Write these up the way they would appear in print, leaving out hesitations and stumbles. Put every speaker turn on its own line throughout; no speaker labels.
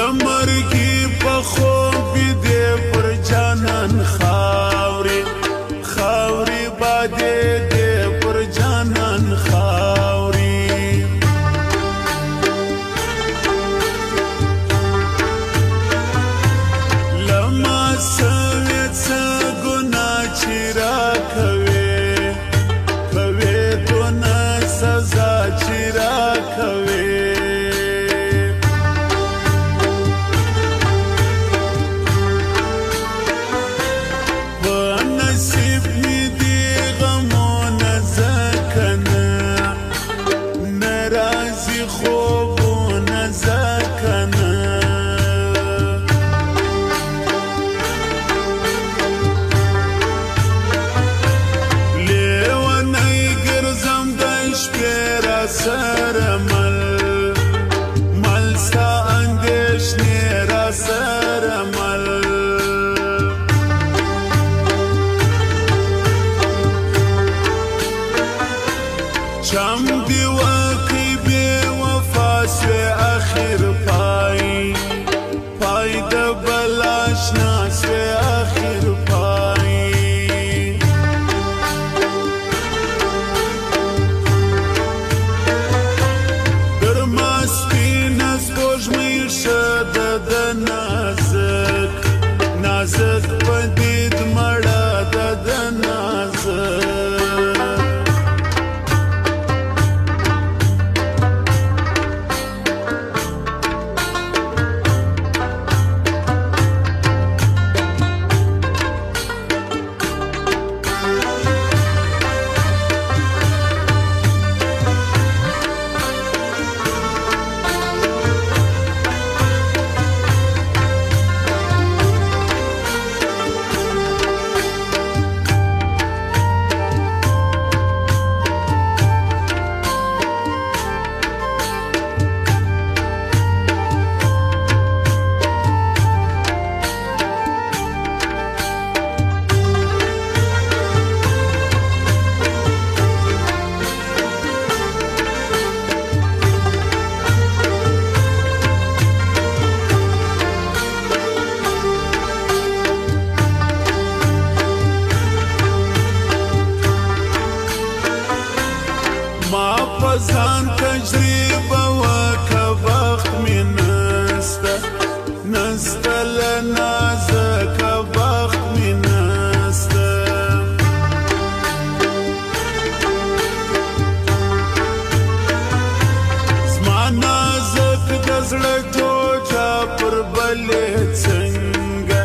مرګي په خوب دې پر جانان خاوري خاوري باندې دې پر جانان خاوري لما سويت ګنا چې را کوي کوي دونه سزا چې را کوي چم دی وکی بی وفا سوی آخر پای پای د بلاشنا سوی آخر پای در ماسپین از گوشمی شد د نازک نازک پدید مڑا د نازک ځان تجربه وکه وخت مې نسته نسته له نازکه وخت مې نسته زما نازک د زړه ټوټه پر بلې څنګه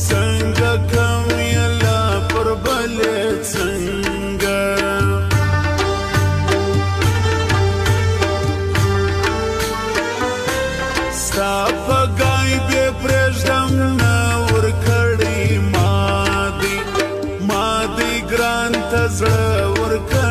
څنګه کوم یله پر بلې څنګه ستا په ګای بې پرېږدم نه ورکړی ما دی ګران ته زړه ورکړی